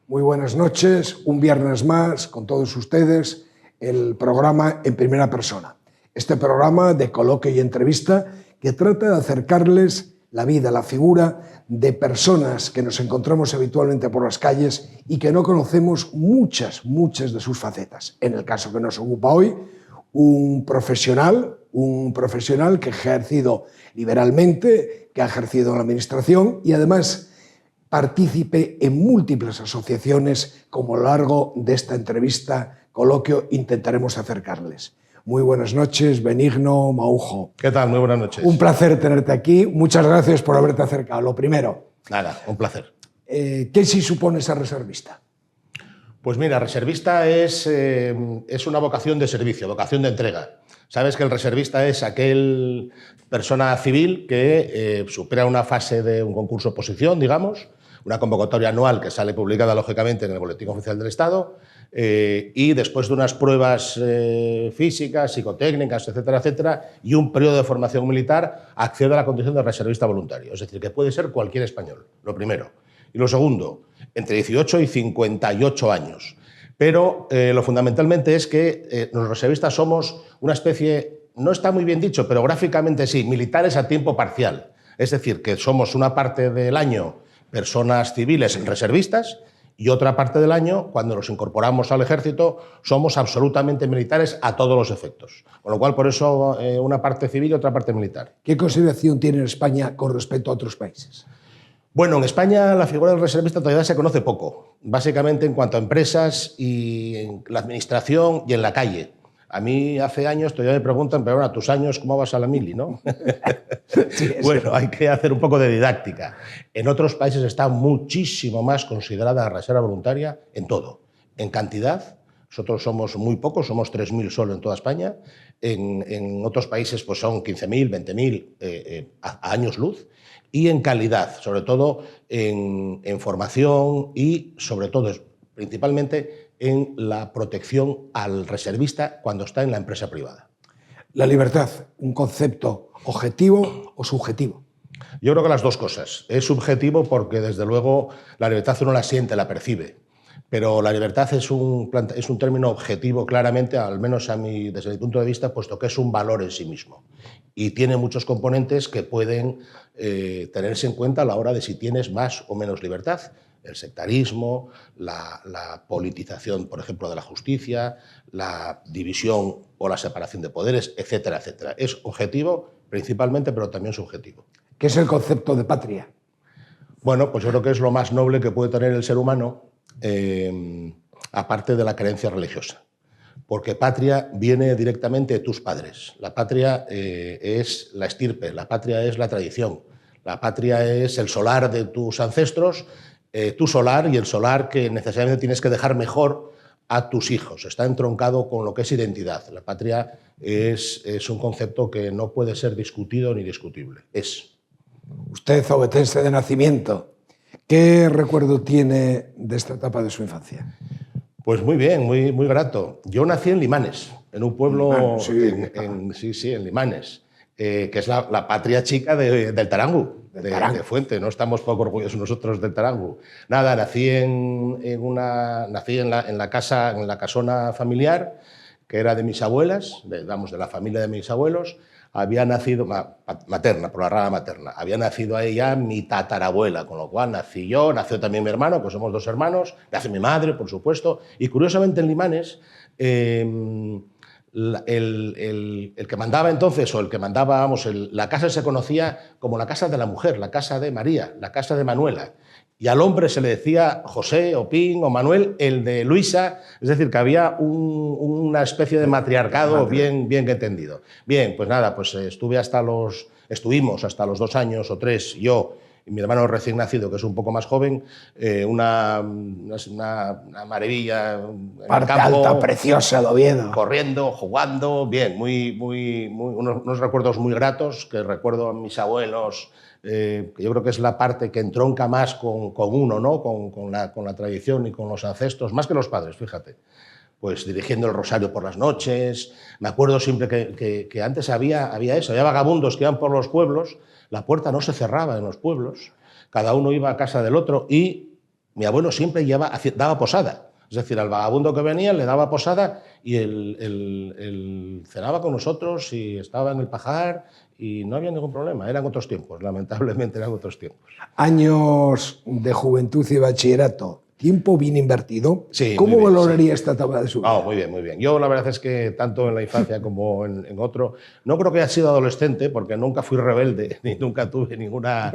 Muy buenas noches, un viernes más con todos ustedes, el programa En Primera Persona. Este programa de coloquio y entrevista que trata de acercarles la vida, la figura de personas que nos encontramos habitualmente por las calles y que no conocemos muchas de sus facetas. En el caso que nos ocupa hoy, un profesional que ha ejercido liberalmente, que ha ejercido en la administración y además partícipe en múltiples asociaciones, como a lo largo de esta entrevista, coloquio, intentaremos acercarles. Muy buenas noches, Benigno Maujo. ¿Qué tal? Muy buenas noches. Un placer tenerte aquí. Muchas gracias por haberte acercado. Lo primero. Nada, un placer. ¿Qué sí supone ser reservista? Pues mira, reservista es una vocación de servicio, vocación de entrega. Sabes que el reservista es aquel persona civil que supera una fase de un concurso oposición, digamos, una convocatoria anual que sale publicada, lógicamente, en el Boletín Oficial del Estado, y después de unas pruebas físicas, psicotécnicas, etcétera, etcétera, y un periodo de formación militar, accede a la condición de reservista voluntario. Es decir, que puede ser cualquier español, lo primero. Y lo segundo, entre 18 y 58 años. Pero lo fundamentalmente es que los reservistas somos una especie, no está muy bien dicho, pero gráficamente sí, militares a tiempo parcial. Es decir, que somos una parte del año personas civiles reservistas y otra parte del año, cuando nos incorporamos al ejército, somos absolutamente militares a todos los efectos. Con lo cual, por eso, una parte civil y otra parte militar. ¿Qué consideración tiene España con respecto a otros países? Bueno, en España la figura del reservista todavía se conoce poco, básicamente en cuanto a empresas y en la administración y en la calle. A mí hace años todavía me preguntan, pero bueno, a tus años, ¿cómo vas a la mili, no? Sí, bueno, hay que hacer un poco de didáctica. En otros países está muchísimo más considerada la reserva voluntaria en todo. En cantidad, nosotros somos muy pocos, somos 3.000 solo en toda España. En otros países pues son 15.000, 20.000 a años luz. Y en calidad, sobre todo en formación y sobre todo, principalmente, en la protección al reservista cuando está en la empresa privada. La libertad, ¿un concepto objetivo o subjetivo? Yo creo que las dos cosas. Es subjetivo porque, desde luego, la libertad uno la siente, la percibe. Pero la libertad es un término objetivo, claramente, al menos desde mi punto de vista, puesto que es un valor en sí mismo. Y tiene muchos componentes que pueden tenerse en cuenta a la hora de si tienes más o menos libertad. El sectarismo, la politización, por ejemplo, de la justicia, la división o la separación de poderes, etcétera, etcétera. Es objetivo principalmente, pero también subjetivo. ¿Qué es el concepto de patria? Bueno, pues yo creo que es lo más noble que puede tener el ser humano, aparte de la creencia religiosa. Porque patria viene directamente de tus padres. La patria es la estirpe, la patria es la tradición, la patria es el solar de tus ancestros, tu solar y el solar que necesariamente tienes que dejar mejor a tus hijos. Está entroncado con lo que es identidad. La patria es un concepto que no puede ser discutido ni discutible. Es. Usted, obetense de nacimiento, ¿qué recuerdo tiene de esta etapa de su infancia? Pues muy bien, muy grato. Yo nací en Limanes, en un pueblo, en Limanes, que es la patria chica del Tarangu, de Fuente. No estamos poco orgullosos nosotros del Tarangu. Nada, nací en la casona familiar, que era de mis abuelas, de la familia de mis abuelos. Había nacido, materna, por la rama materna, había nacido ahí ya mi tatarabuela, con lo cual nací yo, nació también mi hermano, pues somos dos hermanos, nace mi madre, por supuesto, y curiosamente en Limanes, el que mandaba entonces, o el que mandaba, vamos, la casa se conocía como la casa de la mujer, la casa de María, la casa de Manuela. Y al hombre se le decía José o Pin o Manuel, el de Luisa, es decir, que había una especie de matriarcado bien entendido. Bien, pues nada, pues estuvimos hasta los 2 años o 3, yo y mi hermano recién nacido, que es un poco más joven, una maravilla en Parte el campo, alta, preciosa de Oviedo. Corriendo, jugando, bien, unos recuerdos muy gratos, que recuerdo a mis abuelos, que yo creo que es la parte que entronca más con uno, ¿no? con la tradición y con los ancestros, más que los padres, fíjate. Pues dirigiendo el rosario por las noches. Me acuerdo siempre que antes había eso, había vagabundos que iban por los pueblos, la puerta no se cerraba en los pueblos, cada uno iba a casa del otro y mi abuelo siempre daba posada. Es decir, al vagabundo que venía le daba posada y él cenaba con nosotros y estaba en el pajar y no había ningún problema. Eran otros tiempos, lamentablemente eran otros tiempos. Años de juventud y bachillerato, tiempo bien invertido. Sí, ¿Cómo muy bien, valoraría sí. esta etapa de su vida? Muy bien, muy bien. Yo la verdad es que tanto en la infancia como en otro, no creo que haya sido adolescente porque nunca fui rebelde ni nunca tuve ninguna...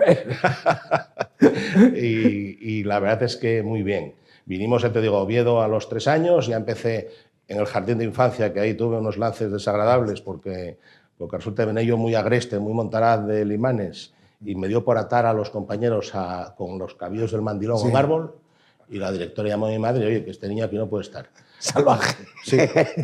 y la verdad es que muy bien. Vinimos, ya te digo, a Oviedo a los 3 años, ya empecé en el jardín de infancia, que ahí tuve unos lances desagradables porque resulta que venía yo muy agreste, muy montaraz de limanes y me dio por atar a los compañeros con los cabellos del mandilón a un árbol y la directora llamó a mi madre y oye, que este niño aquí no puede estar. Salvaje. Sí,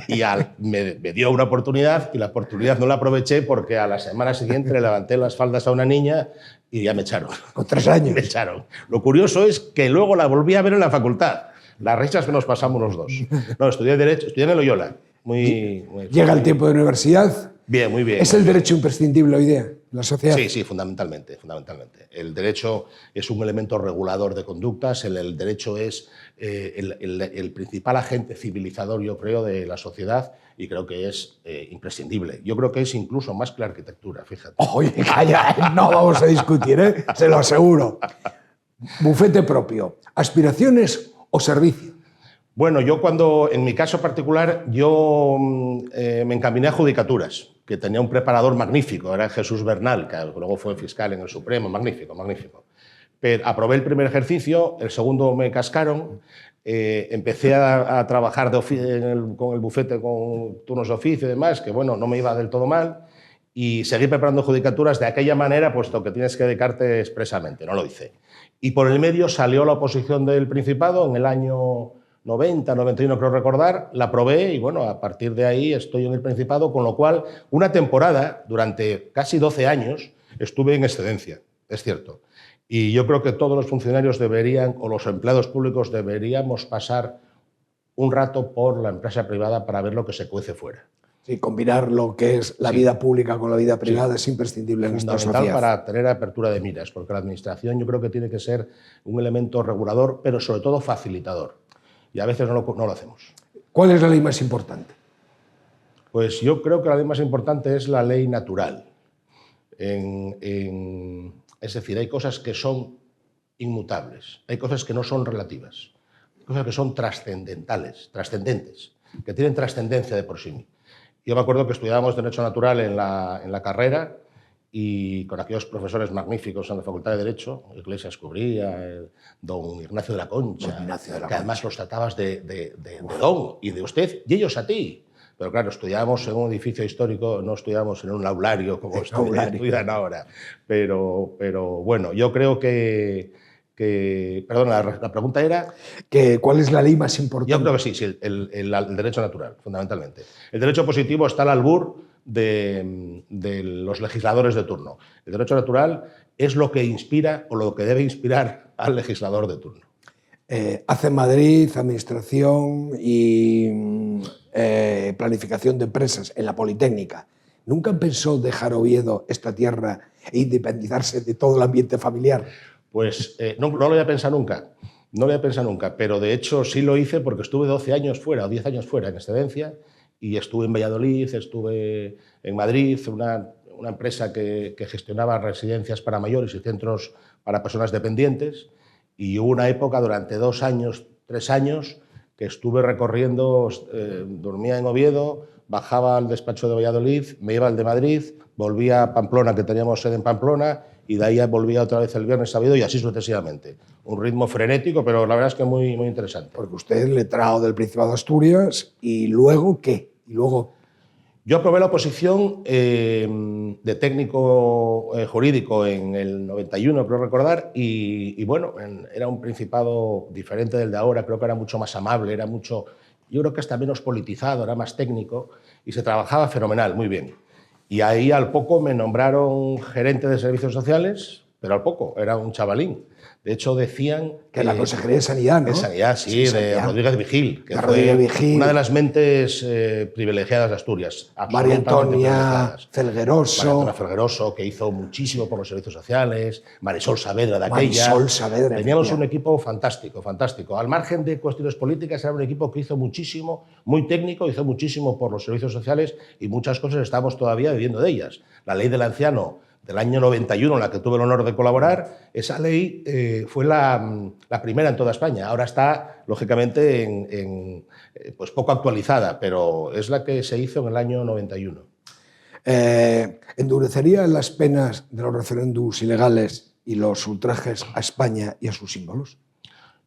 y me dio una oportunidad y la oportunidad no la aproveché porque a la semana siguiente le levanté las faldas a una niña y ya me echaron. Con 3 años. Me echaron. Lo curioso es que luego la volví a ver en la facultad. Las risas que nos pasamos los dos. No, estudié Derecho, estudié en el Loyola. Llega el tiempo de universidad. Bien, muy bien. ¿Es el derecho imprescindible hoy día en la sociedad? Sí, fundamentalmente, fundamentalmente. El derecho es un elemento regulador de conductas, el derecho es el principal agente civilizador, yo creo, de la sociedad y creo que es imprescindible. Yo creo que es incluso más que la arquitectura, fíjate. Oye, calla, no vamos a discutir, se lo aseguro. Bufete propio, ¿aspiraciones o servicio? Bueno, en mi caso particular, yo me encaminé a judicaturas, que tenía un preparador magnífico, era Jesús Bernal, que luego fue fiscal en el Supremo, magnífico, magnífico. Pero aprobé el primer ejercicio, el segundo me cascaron, empecé a trabajar con el bufete con turnos de oficio y demás, que bueno, no me iba del todo mal, y seguí preparando judicaturas de aquella manera, puesto que tienes que dedicarte expresamente, no lo hice. Y por el medio salió la oposición del Principado en el año 90, 91 creo recordar, la probé y bueno, a partir de ahí estoy en el Principado, con lo cual una temporada, durante casi 12 años, estuve en excedencia, es cierto. Y yo creo que todos los funcionarios deberían, o los empleados públicos deberíamos pasar un rato por la empresa privada para ver lo que se cuece fuera. Sí, combinar lo que es la vida pública con la vida privada es imprescindible en nuestra sociedad. Fundamental para tener apertura de miras, porque la administración yo creo que tiene que ser un elemento regulador, pero sobre todo facilitador. Y a veces no lo hacemos. ¿Cuál es la ley más importante? Pues yo creo que la ley más importante es la ley natural. Es decir, hay cosas que son inmutables, hay cosas que no son relativas, hay cosas que son trascendentales, que tienen trascendencia de por sí. Yo me acuerdo que estudiábamos Derecho Natural en la carrera y con aquellos profesores magníficos en la Facultad de Derecho, Iglesias Cubría, don Ignacio de la Concha, que además los tratabas de don y de usted, y ellos a ti. Pero claro, estudiábamos en un edificio histórico, no estudiábamos en un aulario como estudian ahora. Pero bueno, yo creo que perdona, la pregunta era... ¿Cuál es la ley más importante? Yo creo que sí, el derecho natural, fundamentalmente. El derecho positivo está al albur de los legisladores de turno. El derecho natural es lo que inspira o lo que debe inspirar al legislador de turno. Hace Madrid, administración y planificación de empresas en la Politécnica. ¿Nunca pensó dejar Oviedo, esta tierra, e independizarse de todo el ambiente familiar? Pues no lo había pensado nunca. No lo había pensado nunca, pero de hecho sí lo hice porque estuve 12 años fuera o 10 años fuera en excedencia y estuve en Valladolid, estuve en Madrid, una empresa que gestionaba residencias para mayores y centros para personas dependientes, y hubo una época durante 2 años, 3 años que estuve recorriendo, dormía en Oviedo, bajaba al despacho de Valladolid, me iba al de Madrid, volvía a Pamplona, que teníamos sede en Pamplona, y de ahí volvía otra vez el viernes a Oviedo y así sucesivamente. Un ritmo frenético, pero la verdad es que muy, muy interesante. Porque usted es letrado del Principado de Asturias, ¿y luego qué? ¿Y luego? Yo aprobé la oposición de técnico jurídico en el 91, creo recordar, y bueno, era un Principado diferente del de ahora, creo que era mucho más amable, era mucho, yo creo que hasta menos politizado, era más técnico, y se trabajaba fenomenal, muy bien. Y ahí al poco me nombraron gerente de servicios sociales, pero al poco, era un chavalín. De hecho, decían... Que la Consejería de Sanidad, ¿no? De Sanidad, sí, de Sanidad. Rodríguez Vigil, que Rodríguez fue Vigil. una de las mentes privilegiadas de Asturias. María Antonia María Felgueroso. Antonia Felgueroso, que hizo muchísimo por los servicios sociales. Marisol Saavedra de aquella. Marisol Saavedra. Teníamos un equipo fantástico, fantástico. Al margen de cuestiones políticas, era un equipo que hizo muchísimo, muy técnico, hizo muchísimo por los servicios sociales y muchas cosas estamos todavía viviendo de ellas. La ley del anciano del año 91, en la que tuve el honor de colaborar, esa ley fue la primera en toda España. Ahora está, lógicamente, pues poco actualizada, pero es la que se hizo en el año 91. ¿Endurecería las penas de los referéndums ilegales y los ultrajes a España y a sus símbolos?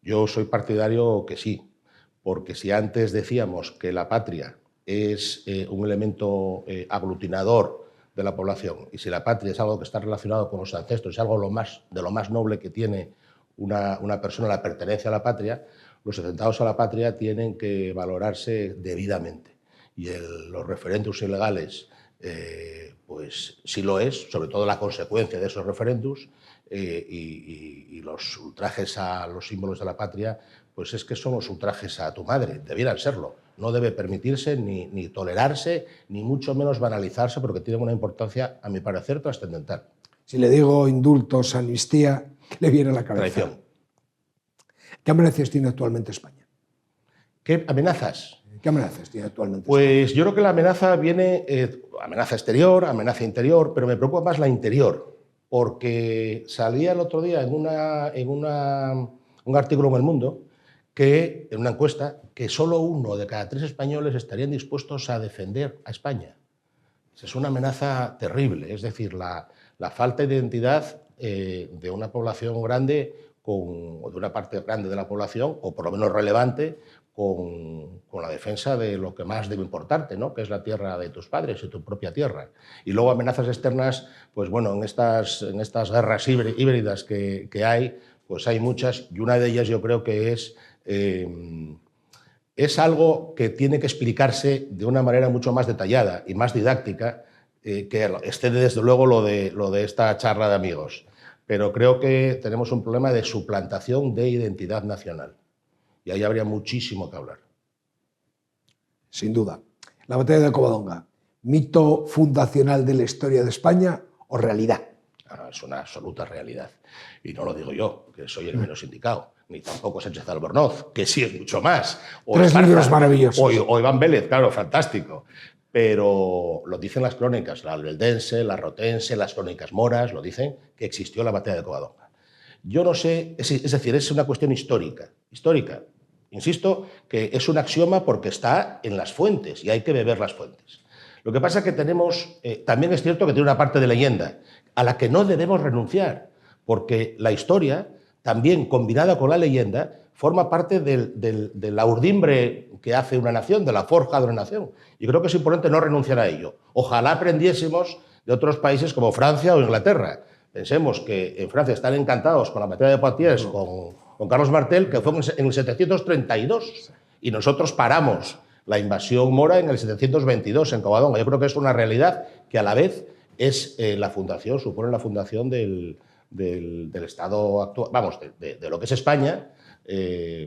Yo soy partidario que sí, porque si antes decíamos que la patria es un elemento aglutinador de la población, y si la patria es algo que está relacionado con los ancestros, es algo de lo más noble que tiene una persona, la pertenencia a la patria, los atentados a la patria tienen que valorarse debidamente. Y los referéndums ilegales, pues sí lo es, sobre todo la consecuencia de esos referéndums, y los ultrajes a los símbolos de la patria, pues es que son los ultrajes a tu madre, debieran serlo. No debe permitirse ni tolerarse, ni mucho menos banalizarse, porque tienen una importancia, a mi parecer, trascendental. Si le digo indultos, amnistía, ¿qué le viene a la cabeza? Traición. ¿Qué amenazas tiene actualmente España? ¿Qué amenazas? ¿Qué amenazas tiene actualmente España? Pues yo creo que la amenaza viene, amenaza exterior, amenaza interior, pero me preocupa más la interior, porque salía el otro día en un artículo en El Mundo, en una encuesta, que solo 1 de cada 3 españoles estarían dispuestos a defender a España. Es una amenaza terrible, es decir, la falta de identidad de una población grande, o de una parte grande de la población, o por lo menos relevante, con la defensa de lo que más debe importarte, ¿no? Que es la tierra de tus padres y tu propia tierra. Y luego amenazas externas, pues bueno, en estas guerras híbridas que hay, pues hay muchas, y una de ellas yo creo que es algo que tiene que explicarse de una manera mucho más detallada y más didáctica, que excede desde luego lo de esta charla de amigos. Pero creo que tenemos un problema de suplantación de identidad nacional. Y ahí habría muchísimo que hablar. Sin duda. La batalla de Covadonga, ¿mito fundacional de la historia de España o realidad? Es una absoluta realidad. Y no lo digo yo, que soy el menos indicado, ni tampoco Sánchez Albornoz, que sí es mucho más. O 3 Esparza, libros maravillosos. O Iván Vélez, claro, fantástico. Pero lo dicen las crónicas, la albeldense, la rotense, las crónicas moras, lo dicen, que existió la batalla de Covadonga. Yo no sé, es decir, es una cuestión histórica. Histórica. Insisto que es un axioma porque está en las fuentes y hay que beber las fuentes. Lo que pasa es que tenemos, también es cierto que tiene una parte de leyenda a la que no debemos renunciar, porque la historia, también combinada con la leyenda, forma parte de la urdimbre que hace una nación, de la forja de una nación. Y creo que es importante no renunciar a ello. Ojalá aprendiésemos de otros países como Francia o Inglaterra. Pensemos que en Francia están encantados con la batalla de Poitiers, con Carlos Martel, que fue en el 732, y nosotros paramos la invasión mora en el 722 en Covadonga. Yo creo que es una realidad que a la vez es supone la fundación del Estado actual, vamos, de lo que es España,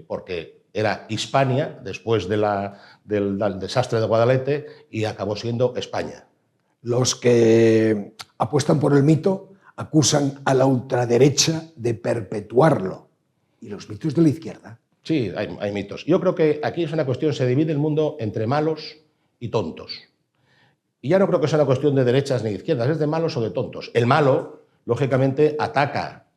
porque era Hispania después del desastre de Guadalete y acabó siendo España. Los que apuestan por el mito acusan a la ultraderecha de perpetuarlo. ¿Y los mitos de la izquierda? Sí, hay mitos. Yo creo que aquí es una cuestión, se divide el mundo entre malos y tontos. Y ya no creo que sea una cuestión de derechas ni de izquierdas, es de malos o de tontos. El malo, lógicamente, ataca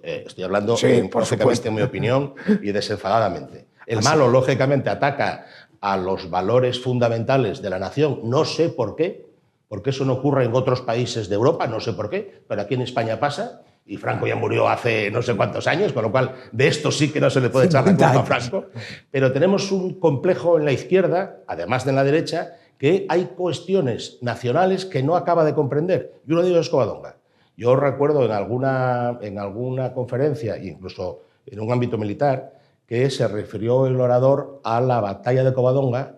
estoy hablando, lógicamente, en mi opinión, y desenfadadamente. El malo, lógicamente, ataca a los valores fundamentales de la nación, no sé por qué, porque eso no ocurre en otros países de Europa, no sé por qué, pero aquí en España pasa, y Franco ya murió hace no sé cuántos años, con lo cual de esto sí que no se le puede echar la culpa a Franco, pero tenemos un complejo en la izquierda, además de en la derecha, que hay cuestiones nacionales que no acaba de comprender, y uno de ellos es Covadonga. Yo recuerdo en alguna conferencia, incluso en un ámbito militar, que se refirió el orador a la batalla de Covadonga,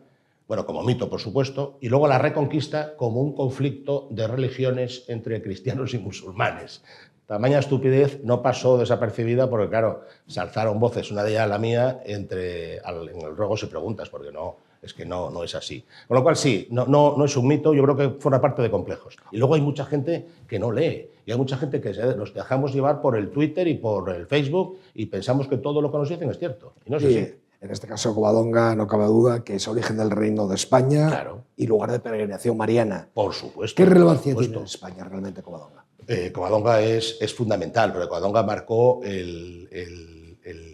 bueno, como mito, por supuesto, y luego a la Reconquista como un conflicto de religiones entre cristianos y musulmanes. tamaña estupidez no pasó desapercibida porque, claro, se alzaron voces, una de ellas la mía, en el ruegos y preguntas, porque no, es que no es así. Con lo cual, sí, no es un mito, yo creo que forma parte de complejos. Y luego hay mucha gente que no lee, y hay mucha gente que nos dejamos llevar por el Twitter y por el Facebook y pensamos que todo lo que nos dicen es cierto, y no es así. En este caso, Covadonga, no cabe duda que es origen del Reino de España, Claro. Y lugar de peregrinación mariana. Por supuesto. ¿Qué relevancia tiene en España realmente Covadonga? Covadonga es fundamental, porque Covadonga marcó el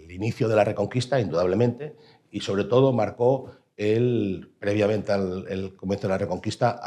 inicio de la Reconquista, indudablemente, y sobre todo marcó previamente al comienzo de la Reconquista,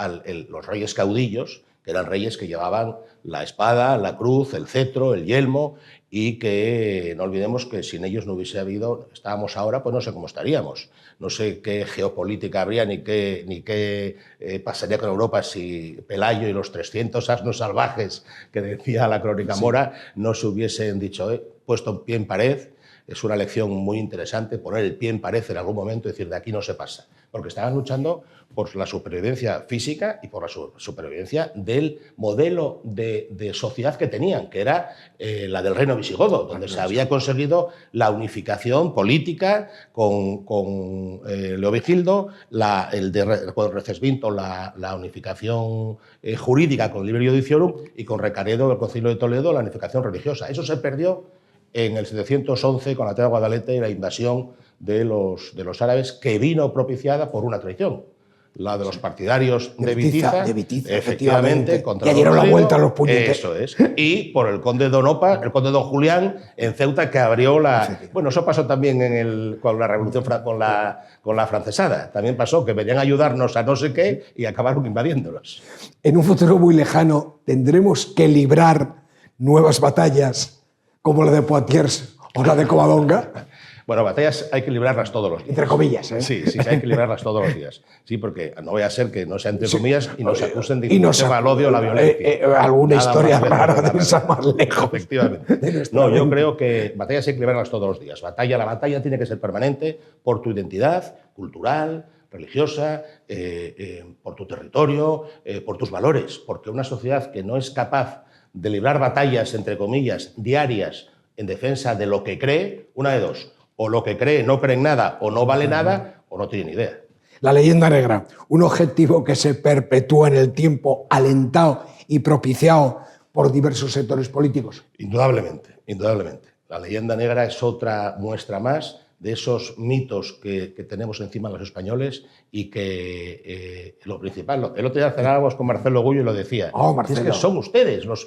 los reyes caudillos, que eran reyes que llevaban la espada, la cruz, el cetro, el yelmo, y que no olvidemos que sin ellos no hubiese habido, estábamos ahora, pues no sé cómo estaríamos. No sé qué geopolítica habría ni qué pasaría con Europa si Pelayo y los 300 asnos salvajes que decía la crónica mora no se hubiesen dicho, puesto pie en pared. Es una lección muy interesante, poner el pie en pared en algún momento y decir, de aquí no se pasa. Porque estaban luchando por la supervivencia física y por la supervivencia del modelo de sociedad que tenían, que era la del reino visigodo, donde se había conseguido la unificación política con Leovigildo, con Recesvinto la unificación jurídica con Liber Iudiciorum y con Recaredo del Concilio de Toledo la unificación religiosa. Eso se perdió en el 711 con la batalla de Guadalete y la invasión de los árabes, que vino propiciada por una traición, la de los partidarios de Bitiza, efectivamente, contra que dieron la vuelta a los puñetes. Eso es. Y por el conde Don Opa, el conde Don Julián, en Ceuta, que abrió la... Bueno, eso pasó también con la revolución, con la francesada. También pasó que venían a ayudarnos a no sé qué y acabaron invadiéndolos. En un futuro muy lejano tendremos que librar nuevas batallas como la de Poitiers o la de Covadonga. Bueno, batallas hay que librarlas todos los días. Entre comillas, ¿eh? Sí, hay que librarlas todos los días. Sí, porque no vaya a ser que no sea entre comillas y nos acusen de incitar al odio o la violencia. Alguna historia rara de esa más lejos. Efectivamente. No, yo creo que batallas hay que librarlas todos los días. La batalla tiene que ser permanente por tu identidad cultural, religiosa, por tu territorio, por tus valores. Porque una sociedad que no es capaz de librar batallas, entre comillas, diarias en defensa de lo que cree, una de dos. O lo que cree no cree en nada, o no vale nada, o no tiene ni idea. La leyenda negra, un objetivo que se perpetúa en el tiempo, alentado y propiciado por diversos sectores políticos. Indudablemente, indudablemente. La leyenda negra es otra muestra más de esos mitos que tenemos encima los españoles y que lo principal... El otro día cenábamos con Marcelo Gullo y lo decía. Marcelo. Es que son ustedes, los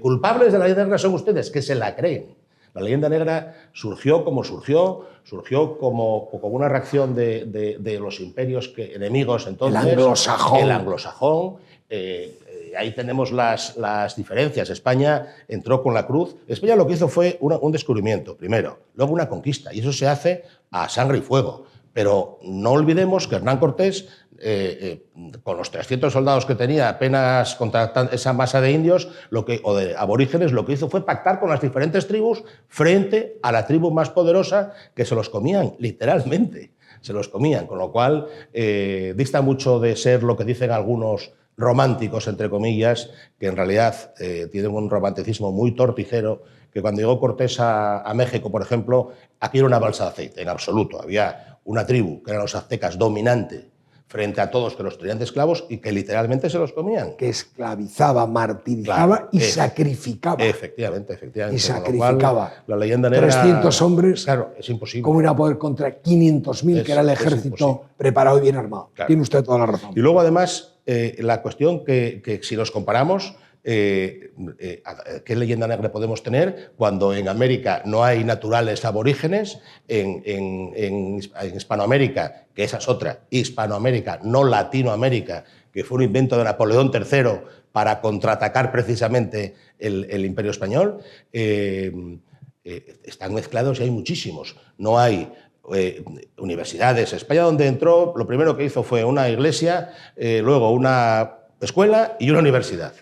culpables de la leyenda negra son ustedes, que se la creen. La leyenda negra surgió como surgió como una reacción de los imperios enemigos entonces. El anglosajón. Ahí tenemos las diferencias. España entró con la cruz. España lo que hizo fue un descubrimiento, primero, luego una conquista, y eso se hace a sangre y fuego. Pero no olvidemos que Hernán Cortés, con los 300 soldados que tenía apenas contra esa masa de indios o de aborígenes, lo que hizo fue pactar con las diferentes tribus frente a la tribu más poderosa, que se los comían, literalmente. Se los comían, con lo cual dista mucho de ser lo que dicen algunos románticos, entre comillas, que en realidad tienen un romanticismo muy torticero, que cuando llegó Cortés a México, por ejemplo, aquí era una balsa de aceite, en absoluto. Había una tribu, que eran los aztecas, dominante frente a todos, que los tenían de esclavos y que literalmente se los comían. Que esclavizaba, martirizaba y sacrificaba. Efectivamente. Y sacrificaba. Cual, la leyenda negra... 300 hombres. Claro, es imposible. ¿Cómo ir a poder contra 500.000, que era el ejército preparado y bien armado? Claro. Tiene usted toda la razón. Y luego, además, la cuestión que si nos comparamos, ¿qué leyenda negra podemos tener cuando en América no hay naturales aborígenes? En Hispanoamérica, que esa es otra, Hispanoamérica, no Latinoamérica, que fue un invento de Napoleón III para contraatacar precisamente el Imperio Español, están mezclados y hay muchísimos. No hay universidades. España, donde entró, lo primero que hizo fue una iglesia, luego una escuela y una universidad.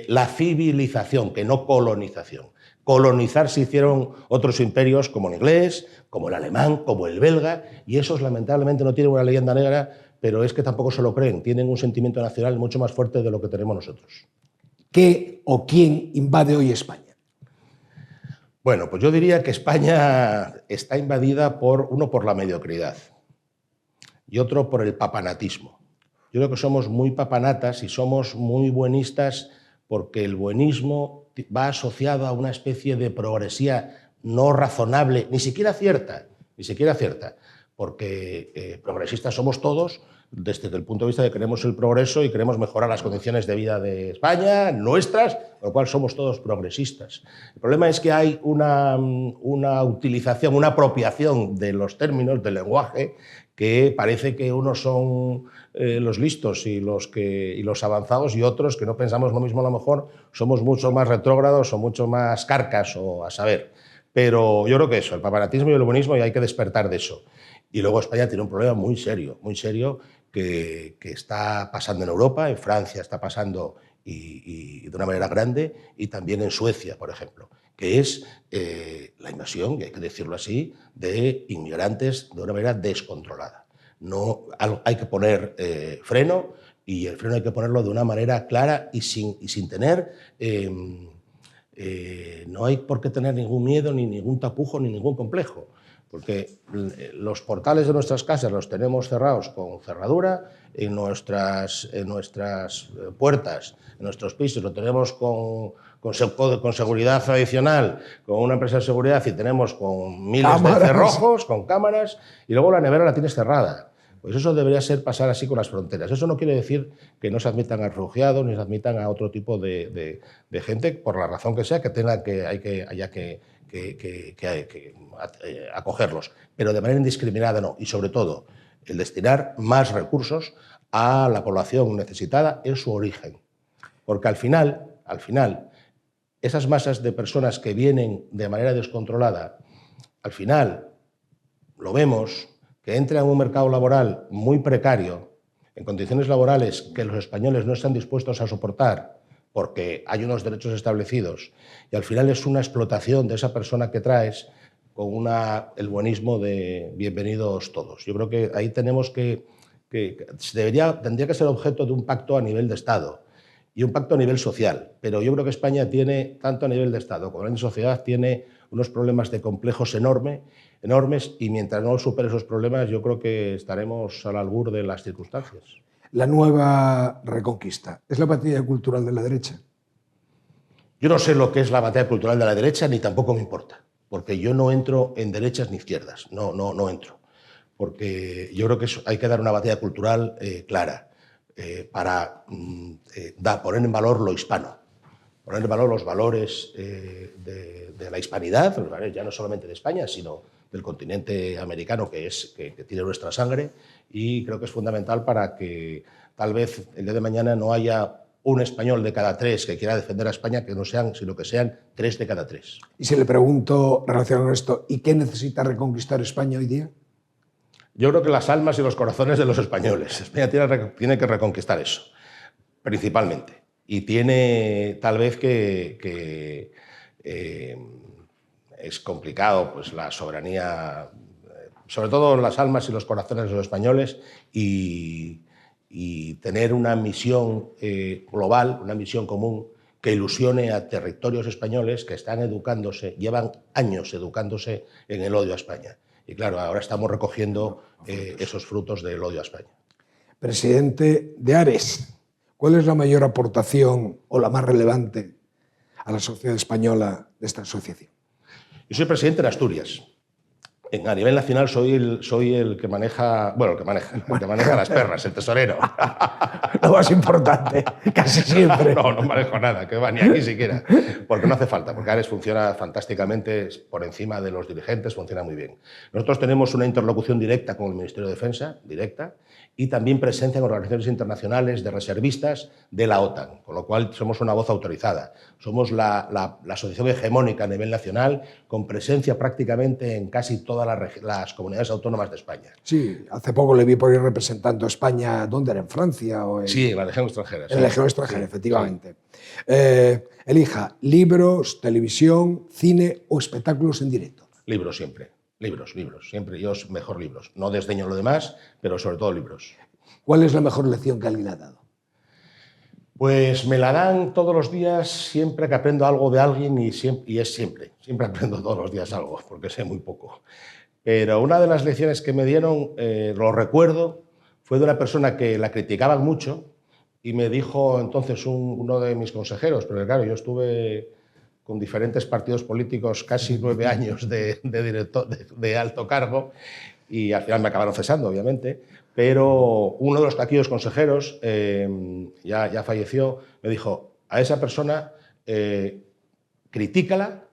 La civilización, que no colonización. Colonizar se hicieron otros imperios como el inglés, como el alemán, como el belga, y esos lamentablemente no tienen una leyenda negra, pero es que tampoco se lo creen, tienen un sentimiento nacional mucho más fuerte de lo que tenemos nosotros. ¿Qué o quién invade hoy España? Bueno, pues yo diría que España está invadida uno por la mediocridad y otro por el papanatismo. Yo creo que somos muy papanatas y somos muy buenistas porque el buenismo va asociado a una especie de progresía no razonable, ni siquiera cierta, porque progresistas somos todos desde el punto de vista de que queremos el progreso y queremos mejorar las condiciones de vida de España, nuestras, con lo cual somos todos progresistas. El problema es que hay una utilización, una apropiación de los términos, del lenguaje, que parece que unos son los listos y los avanzados y otros que no pensamos lo mismo a lo mejor somos mucho más retrógrados o mucho más carcas o a saber. Pero yo creo que eso, el papanatismo y el buenismo, y hay que despertar de eso. Y luego España tiene un problema muy serio que está pasando en Europa, en Francia está pasando y de una manera grande, y también en Suecia, por ejemplo, que es la invasión, y hay que decirlo así, de inmigrantes de una manera descontrolada. No, hay que poner freno, y el freno hay que ponerlo de una manera clara y sin tener... no hay por qué tener ningún miedo, ni ningún tapujo, ni ningún complejo, porque los portales de nuestras casas los tenemos cerrados con cerradura, en nuestras puertas, en nuestros pisos lo tenemos con seguridad adicional, con una empresa de seguridad, y tenemos con miles de cerrojos, con cámaras, y luego la nevera la tienes cerrada. Pues eso debería pasar así con las fronteras. Eso no quiere decir que no se admitan a refugiados ni se admitan a otro tipo de gente, por la razón que sea, que haya que acogerlos, pero de manera indiscriminada no. Y sobre todo, el destinar más recursos a la población necesitada en su origen. Porque al final, esas masas de personas que vienen de manera descontrolada, al final lo vemos, que entran en un mercado laboral muy precario, en condiciones laborales que los españoles no están dispuestos a soportar, porque hay unos derechos establecidos, y al final es una explotación de esa persona que traes con el buenismo de bienvenidos todos. Yo creo que ahí tenemos tendría que ser objeto de un pacto a nivel de Estado y un pacto a nivel social, pero yo creo que España tiene, tanto a nivel de Estado como a nivel de sociedad, tiene unos problemas de complejos enormes, y mientras no supere esos problemas yo creo que estaremos al albur de las circunstancias. La nueva Reconquista, ¿es la batalla cultural de la derecha? Yo no sé lo que es la batalla cultural de la derecha, ni tampoco me importa, porque yo no entro en derechas ni izquierdas, no entro, porque yo creo que hay que dar una batalla cultural clara para poner en valor lo hispano, poner en valor los valores de la hispanidad, los valores ya no solamente de España, sino del continente americano, que tiene nuestra sangre, y creo que es fundamental para que tal vez el día de mañana no haya un español de cada 3 que quiera defender a España, sino que sean 3 de cada 3. Y si le pregunto, relacionado con esto, ¿y qué necesita reconquistar España hoy día? Yo creo que las almas y los corazones de los españoles. España tiene que reconquistar eso, principalmente. Y tiene tal vez que es complicado, pues la soberanía, sobre todo las almas y los corazones de los españoles, y tener una misión global, una misión común que ilusione a territorios españoles que están educándose, llevan años educándose en el odio a España. Y claro, ahora estamos recogiendo esos frutos del odio a España. Presidente de Ares, ¿cuál es la mayor aportación o la más relevante a la sociedad española de esta asociación? Yo soy presidente de Asturias. A nivel nacional soy el que maneja, las perras, el tesorero. Lo más importante, casi siempre. No manejo nada, que va ni aquí siquiera, porque no hace falta, porque Ares funciona fantásticamente, por encima de los dirigentes, funciona muy bien. Nosotros tenemos una interlocución directa con el Ministerio de Defensa, directa, y también presencia en organizaciones internacionales de reservistas de la OTAN, con lo cual somos una voz autorizada. Somos la asociación hegemónica a nivel nacional, con presencia prácticamente en casi todas las comunidades autónomas de España. Sí, hace poco le vi por ir representando a España, ¿dónde era? ¿En Francia? Sí, en la Legión extranjera. En la Legión extranjera, sí, efectivamente. Sí. Elija, libros, televisión, cine o espectáculos en directo. Libros siempre. Libros, siempre. Yo mejor libros. No desdeño lo demás, pero sobre todo libros. ¿Cuál es la mejor lección que alguien ha dado? Pues me la dan todos los días, siempre que aprendo algo de alguien y es siempre aprendo todos los días algo, porque sé muy poco. Pero una de las lecciones que me dieron, lo recuerdo, fue de una persona que la criticaban mucho y me dijo entonces uno de mis consejeros, pero claro, yo estuve con diferentes partidos políticos casi 9 años de alto cargo y al final me acabaron cesando, obviamente, pero uno de los aquellos consejeros, ya falleció, me dijo, a esa persona critícala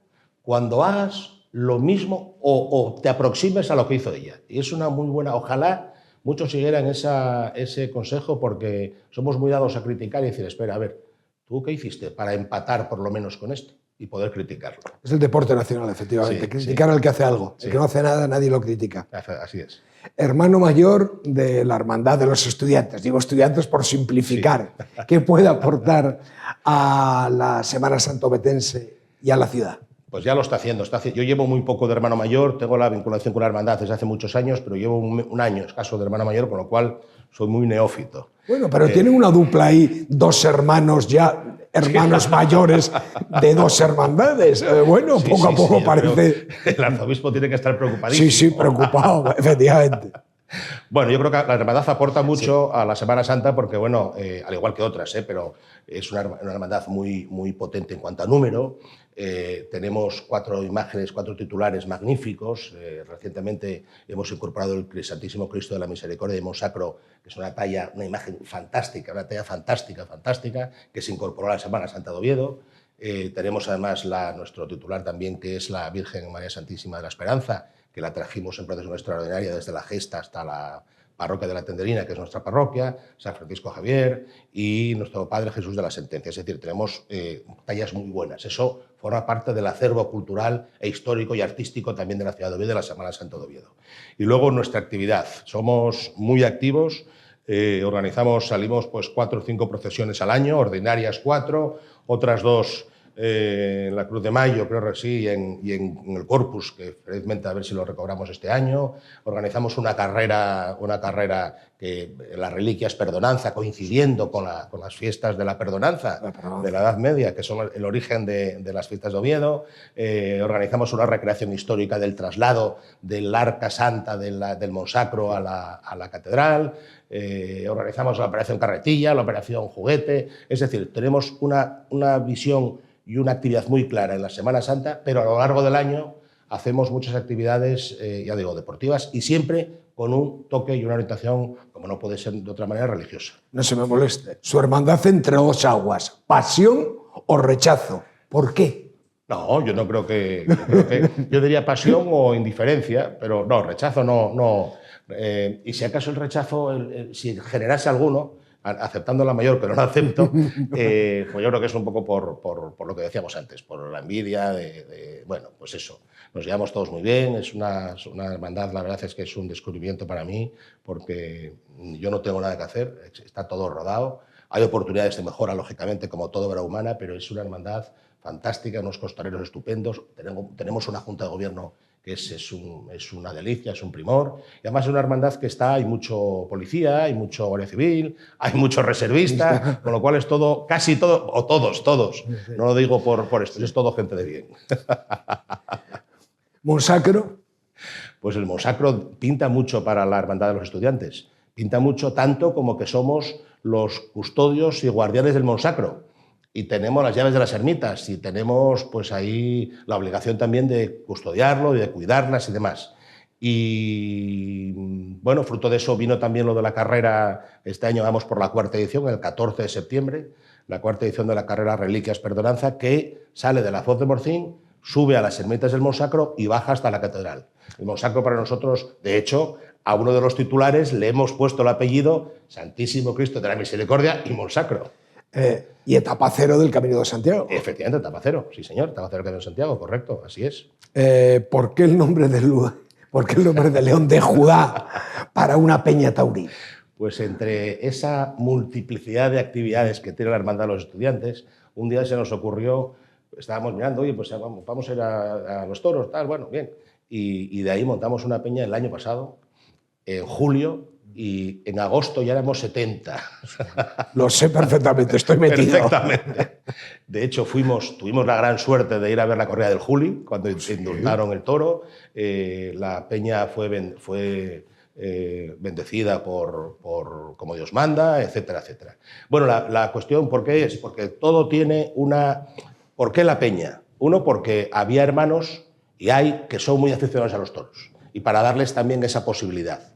cuando hagas lo mismo o te aproximes a lo que hizo ella. Y es una muy buena, ojalá muchos siguieran ese consejo, porque somos muy dados a criticar y decir, espera, a ver, ¿tú qué hiciste para empatar por lo menos con esto? Y poder criticarlo. Es el deporte nacional, efectivamente. Sí, criticar sí. al que hace algo. Sí. El que no hace nada, nadie lo critica. Así es. Hermano mayor de la Hermandad de los Estudiantes. Digo estudiantes por simplificar. Sí. ¿Qué puede aportar a la Semana Santovetense y a la ciudad? Pues ya lo está haciendo. Yo llevo muy poco de hermano mayor, tengo la vinculación con la hermandad desde hace muchos años, pero llevo un año escaso de hermano mayor, con lo cual soy muy neófito. Bueno, pero tienen una dupla ahí, dos hermanos ya, hermanos mayores de dos hermandades. Bueno, sí, poco a poco parece... El arzobispo tiene que estar preocupadísimo. Sí, preocupado, efectivamente. Bueno, yo creo que la hermandad aporta mucho a la Semana Santa porque, bueno, al igual que otras, pero es una hermandad muy potente en cuanto a número. Tenemos 4 imágenes, 4 titulares magníficos. Recientemente hemos incorporado el Santísimo Cristo de la Misericordia de Monsacro, que es una imagen fantástica, una talla fantástica, que se incorporó a la Semana Santa de Oviedo. Tenemos además nuestro titular también, que es la Virgen María Santísima de la Esperanza, que la trajimos en procesión extraordinaria desde la Gesta hasta la parroquia de la Tenderina, que es nuestra parroquia, San Francisco Javier, y nuestro Padre Jesús de la Sentencia. Es decir, tenemos tallas muy buenas. Eso forma parte del acervo cultural e histórico y artístico también de la ciudad de Oviedo, de la Semana Santa de Oviedo. Y luego nuestra actividad. Somos muy activos, salimos pues 4 o 5 procesiones al año, ordinarias 4, otras 2 en la Cruz de Mayo, creo que sí, y en el Corpus, que felizmente a ver si lo recobramos este año. Organizamos una carrera que las reliquias Perdonanza, coincidiendo con las fiestas de la Perdonanza de la Edad Media, que son el origen de las fiestas de Oviedo. Organizamos una recreación histórica del traslado del Arca Santa del Monsacro a la Catedral. Organizamos la Operación Carretilla, la Operación Juguete. Es decir, tenemos una visión y una actividad muy clara en la Semana Santa, pero a lo largo del año hacemos muchas actividades, ya digo, deportivas, y siempre con un toque y una orientación, como no puede ser de otra manera, religiosa. No se me moleste. Su hermandad entre 2 aguas, pasión o rechazo. ¿Por qué? No, yo no creo que... Yo diría pasión o indiferencia, pero no, rechazo no. Y si acaso el rechazo, si generase alguno, aceptando la mayor, pero no acepto, pues yo creo que es un poco por lo que decíamos antes, por la envidia, bueno, pues eso. Nos llevamos todos muy bien, es una hermandad, la verdad es que es un descubrimiento para mí, porque yo no tengo nada que hacer, está todo rodado. Hay oportunidades de mejora, lógicamente, como toda obra humana, pero es una hermandad fantástica, unos costaleros estupendos. Tenemos una junta de gobierno que es una delicia, es un primor. Y además es una hermandad que hay mucho policía, hay mucho guardia civil, hay mucho reservista, con lo cual es todo, casi todo, o todos, no lo digo por esto, es todo gente de bien. ¿Monsacro? Pues el Monsacro pinta mucho para la Hermandad de los Estudiantes. Pinta mucho, tanto como que somos los custodios y guardianes del Monsacro. Y tenemos las llaves de las ermitas y tenemos pues ahí la obligación también de custodiarlo y de cuidarlas y demás. Y bueno, fruto de eso vino también lo de la carrera. Este año vamos por la 4ª edición, el 14 de septiembre, la 4ª edición de la carrera Reliquias Perdonanza, que sale de la Foz de Morcín, sube a las ermitas del Monsacro y baja hasta la Catedral. El Monsacro para nosotros, de hecho, a uno de los titulares le hemos puesto el apellido Santísimo Cristo de la Misericordia y Monsacro. Y etapa 0 del Camino de Santiago. Efectivamente, etapa 0, sí señor, etapa 0 del Camino de Santiago, correcto, así es. ¿Por qué el nombre de León de Judá para una peña taurí? Pues entre esa multiplicidad de actividades que tiene la Hermandad de los Estudiantes, un día se nos ocurrió, estábamos mirando, oye, pues vamos a ir a los toros, tal, bueno, bien. Y de ahí montamos una peña el año pasado, en julio, y en agosto ya éramos 70. Lo sé perfectamente, estoy metido. Perfectamente. De hecho, tuvimos la gran suerte de ir a ver la corrida del Juli, cuando indultaron el toro. La peña fue bendecida como Dios manda, etcétera, etcétera. Bueno, la cuestión, ¿por qué es? Porque todo tiene una... ¿Por qué la peña? Uno, porque había hermanos, y hay, que son muy aficionados a los toros, y para darles también esa posibilidad.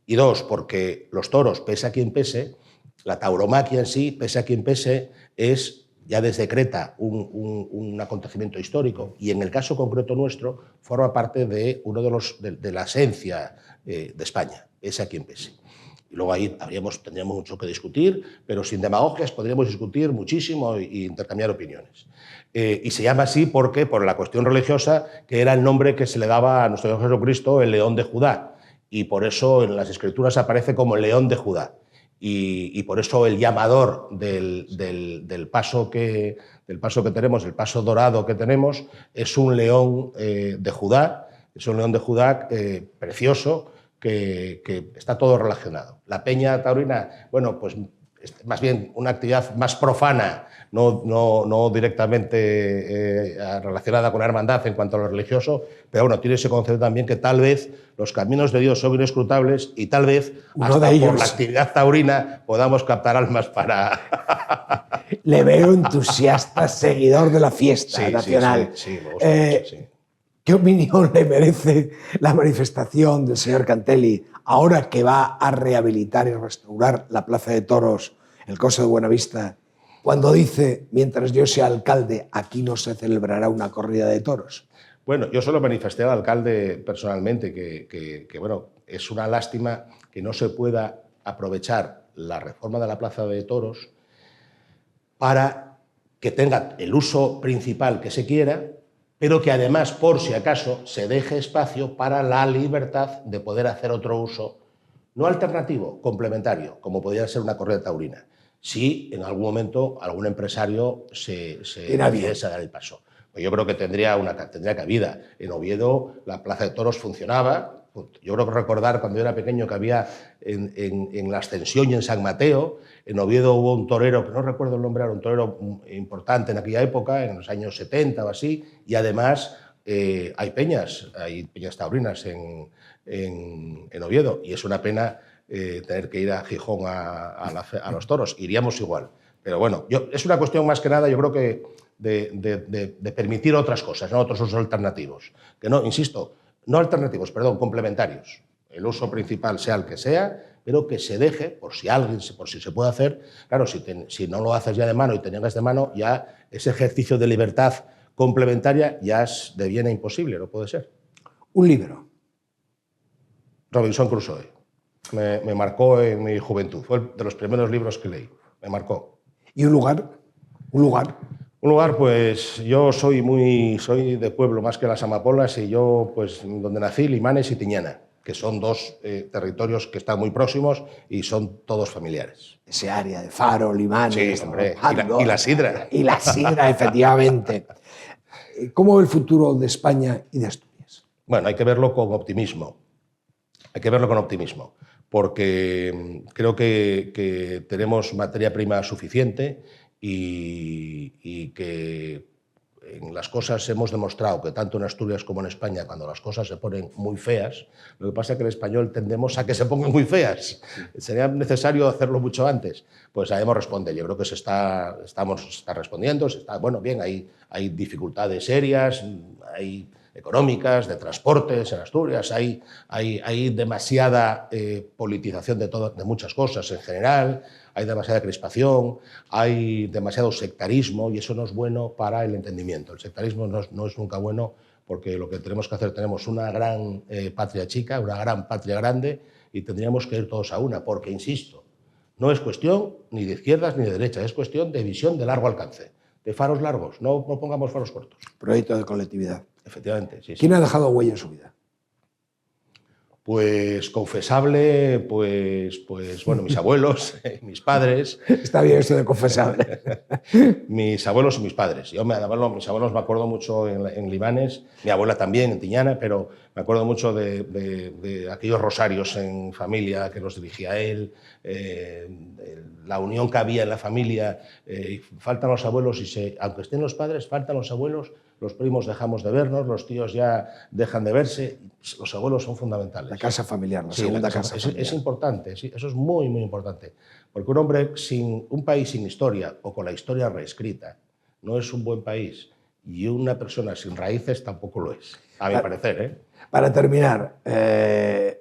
Y dos, porque los toros, pese a quien pese, la tauromaquia en sí, pese a quien pese, es ya desde Creta un acontecimiento histórico, y en el caso concreto nuestro forma parte de de la esencia de España, pese a quien pese. Y luego ahí tendríamos mucho que discutir, pero sin demagogias podríamos discutir muchísimo e intercambiar opiniones. Y se llama así porque, por la cuestión religiosa, que era el nombre que se le daba a nuestro Señor Jesucristo, el León de Judá. Y por eso en las Escrituras aparece como el León de Judá. Y por eso el llamador del paso que tenemos, el paso dorado que tenemos, es un león de Judá, precioso, que está todo relacionado. La peña taurina, bueno, pues más bien una actividad más profana, no directamente relacionada con la hermandad en cuanto a lo religioso, pero bueno, tiene ese concepto también que tal vez los caminos de Dios son inescrutables y tal vez hasta por la actividad taurina podamos captar almas para... Le veo entusiasta, seguidor de la fiesta nacional. Sí, me gusta mucho, sí. ¿Qué opinión le merece la manifestación del señor Cantelli ahora que va a rehabilitar y restaurar la Plaza de Toros, el Coso de Buenavista, cuando dice, mientras yo sea alcalde, aquí no se celebrará una corrida de toros? Bueno, yo solo manifesté al alcalde personalmente que bueno, es una lástima que no se pueda aprovechar la reforma de la Plaza de Toros para que tenga el uso principal que se quiera, pero que además, por si acaso, se deje espacio para la libertad de poder hacer otro uso, no alternativo, complementario, como podría ser una corrida taurina, si en algún momento algún empresario se decidiese a dar el paso. Pues yo creo que tendría cabida. En Oviedo la Plaza de Toros funcionaba. Yo creo que recordar cuando yo era pequeño que había en la Ascensión y en San Mateo, en Oviedo hubo un torero, que no recuerdo el nombre, era un torero importante en aquella época, en los años 70 o así, y además hay peñas taurinas en Oviedo, y es una pena tener que ir a Gijón a los toros. Iríamos igual. Pero bueno, es una cuestión más que nada, yo creo que de permitir otras cosas, ¿no? Otros usos alternativos. Que no, insisto, no alternativos, perdón, complementarios. El uso principal sea el que sea, pero que se deje, por si se puede hacer. Claro, si no lo haces ya de mano y te niegas de mano, ya ese ejercicio de libertad complementaria ya deviene imposible, no puede ser. Un libro. Robinson Crusoe. Me marcó en mi juventud. Fue de los primeros libros que leí. Me marcó. ¿Y un lugar? Un lugar, pues yo soy de pueblo más que las amapolas, y yo, pues donde nací, Limanes y Tiñana, que son dos territorios que están muy próximos y son todos familiares. Ese área de Faro, Limanes... Sí, hombre, y la sidra. Y la sidra, efectivamente. ¿Cómo ve el futuro de España y de Asturias? Bueno, hay que verlo con optimismo. Porque creo que tenemos materia prima suficiente y que en las cosas hemos demostrado que tanto en Asturias como en España, cuando las cosas se ponen muy feas, lo que pasa es que en español tendemos a que se pongan muy feas. Sería necesario hacerlo mucho antes. Pues sabemos responder. Yo creo que se está respondiendo. Bueno, bien, hay dificultades serias, hay económicas, de transportes en Asturias, hay demasiada politización de muchas cosas en general, hay demasiada crispación, hay demasiado sectarismo, y eso no es bueno para el entendimiento. El sectarismo no es nunca bueno, porque lo que tenemos que hacer, tenemos una gran patria chica, una gran patria grande, y tendríamos que ir todos a una, porque, insisto, no es cuestión ni de izquierdas ni de derechas, es cuestión de visión de largo alcance, de faros largos, no pongamos faros cortos. Proyecto de colectividad. Efectivamente, sí. ¿Quién ha dejado huella en su vida? Pues confesable, pues bueno, mis abuelos, mis padres. Está bien esto de confesable. Mis abuelos y mis padres. Mis abuelos me acuerdo mucho en Libanes, mi abuela también en Tiñana, pero me acuerdo mucho de aquellos rosarios en familia que los dirigía él, la unión que había en la familia. Faltan los abuelos y aunque estén los padres, faltan los abuelos, los primos dejamos de vernos, los tíos ya dejan de verse. Los abuelos son fundamentales. La casa familiar, la Sí, segunda casa familiar. Es importante, sí, eso es muy, muy importante. Porque un país sin historia o con la historia reescrita no es un buen país, y una persona sin raíces tampoco lo es, a mi parecer, ¿eh? Para terminar, ¿qué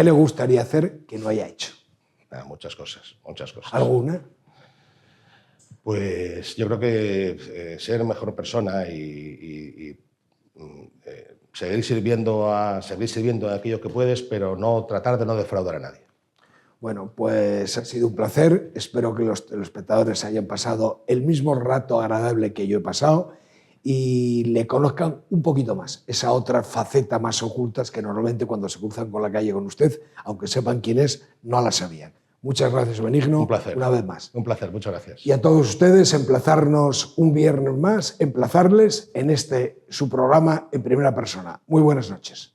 le gustaría hacer que no haya hecho? Muchas cosas, muchas cosas. ¿Alguna? Pues yo creo que ser mejor persona y seguir sirviendo a aquello que puedes, pero tratar de no defraudar a nadie. Bueno, pues ha sido un placer. Espero que los telespectadores hayan pasado el mismo rato agradable que yo he pasado y le conozcan un poquito más, esa otra faceta más ocultas que normalmente cuando se cruzan con la calle con usted, aunque sepan quién es, no la sabían. Muchas gracias, Benigno. Un placer. Una vez más. Un placer, muchas gracias. Y a todos ustedes, emplazarnos un viernes más, emplazarles en su programa en primera persona. Muy buenas noches.